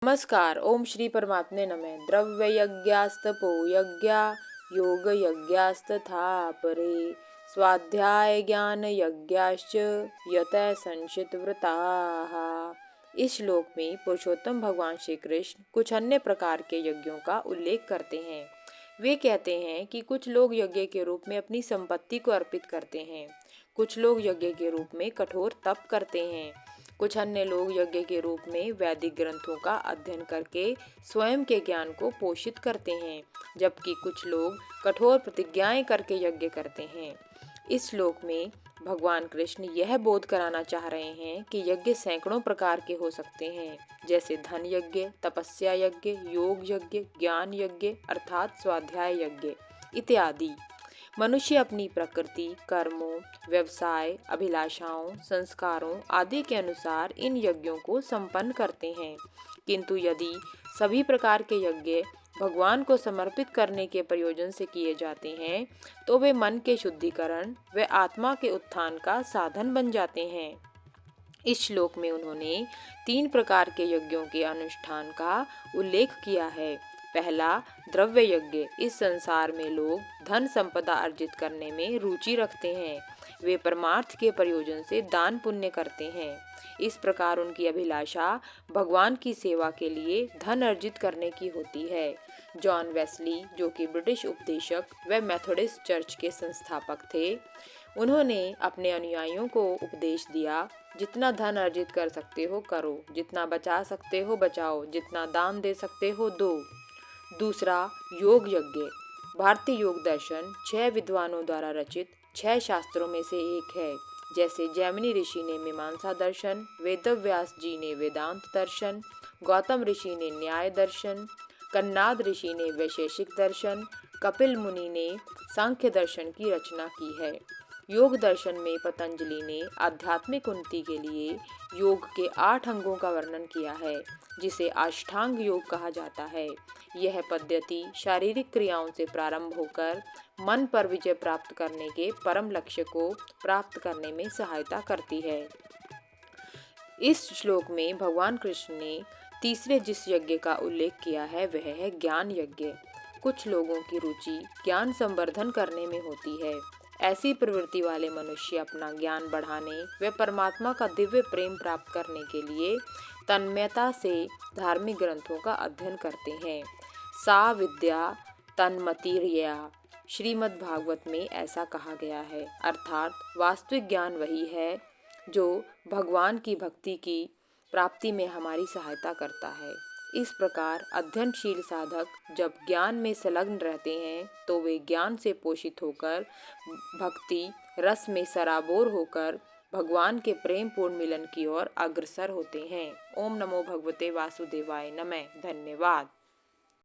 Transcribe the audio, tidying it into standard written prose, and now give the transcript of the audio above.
नमस्कार। ओम श्री परमात्मे नमः। द्रव्य यज्ञास्तपो यज्ञा योग यज्ञास्तथा परे स्वाध्याय ज्ञान यज्ञाश्च यतः संशित व्रताः। इस श्लोक में पुरुषोत्तम भगवान श्री कृष्ण कुछ अन्य प्रकार के यज्ञों का उल्लेख करते हैं। वे कहते हैं कि कुछ लोग यज्ञ के रूप में अपनी संपत्ति को अर्पित करते हैं, कुछ लोग यज्ञ के रूप में कठोर तप करते हैं, कुछ अन्य लोग यज्ञ के रूप में वैदिक ग्रंथों का अध्ययन करके स्वयं के ज्ञान को पोषित करते हैं, जबकि कुछ लोग कठोर प्रतिज्ञाएं करके यज्ञ करते हैं। इस श्लोक में भगवान कृष्ण यह बोध कराना चाह रहे हैं कि यज्ञ सैकड़ों प्रकार के हो सकते हैं, जैसे धन यज्ञ, तपस्या यज्ञ, योग यज्ञ, ज्ञान यज्ञ अर्थात स्वाध्याय यज्ञ इत्यादि। मनुष्य अपनी प्रकृति, कर्मों, व्यवसाय, अभिलाषाओं, संस्कारों आदि के अनुसार इन यज्ञों को संपन्न करते हैं, किंतु यदि सभी प्रकार के यज्ञ भगवान को समर्पित करने के प्रयोजन से किए जाते हैं तो वे मन के शुद्धिकरण व आत्मा के उत्थान का साधन बन जाते हैं। इस श्लोक में उन्होंने 3 प्रकार के यज्ञों के अनुष्ठान का उल्लेख किया है। पहला, द्रव्य यज्ञ। इस संसार में लोग धन संपदा अर्जित करने में रुचि रखते हैं। वे परमार्थ के प्रयोजन से दान पुण्य करते हैं। इस प्रकार उनकी अभिलाषा भगवान की सेवा के लिए धन अर्जित करने की होती है। जॉन वेस्ली, जो कि ब्रिटिश उपदेशक व मेथोडिस्ट चर्च के संस्थापक थे, उन्होंने अपने अनुयायियों को उपदेश दिया, जितना धन अर्जित कर सकते हो करो, जितना बचा सकते हो बचाओ, जितना दान दे सकते हो दो। दूसरा, योग यज्ञ। भारतीय योग दर्शन 6 विद्वानों द्वारा रचित 6 शास्त्रों में से एक है। जैसे जैमिनी ऋषि ने मीमांसा दर्शन, वेदव्यास जी ने वेदांत दर्शन, गौतम ऋषि ने न्याय दर्शन, कन्नाद ऋषि ने वैशेषिक दर्शन, कपिल मुनि ने सांख्य दर्शन की रचना की है। योग दर्शन में पतंजलि ने आध्यात्मिक उन्नति के लिए योग के 8 अंगों का वर्णन किया है, जिसे अष्टांग योग कहा जाता है। यह पद्धति शारीरिक क्रियाओं से प्रारंभ होकर मन पर विजय प्राप्त करने के परम लक्ष्य को प्राप्त करने में सहायता करती है। इस श्लोक में भगवान कृष्ण ने तीसरे जिस यज्ञ का उल्लेख किया है वह है ज्ञान यज्ञ। कुछ लोगों की रुचि ज्ञान संवर्धन करने में होती है। ऐसी प्रवृत्ति वाले मनुष्य अपना ज्ञान बढ़ाने व परमात्मा का दिव्य प्रेम प्राप्त करने के लिए तन्मयता से धार्मिक ग्रंथों का अध्ययन करते हैं। सा विद्या तन्मतिर्यया, श्रीमद् भागवत में ऐसा कहा गया है। अर्थात वास्तविक ज्ञान वही है जो भगवान की भक्ति की प्राप्ति में हमारी सहायता करता है। इस प्रकार अध्ययनशील साधक जब ज्ञान में संलग्न रहते हैं तो वे ज्ञान से पोषित होकर भक्ति रस में सराबोर होकर भगवान के प्रेम पूर्ण मिलन की ओर अग्रसर होते हैं। ओम नमो भगवते वासुदेवाय नमः। धन्यवाद।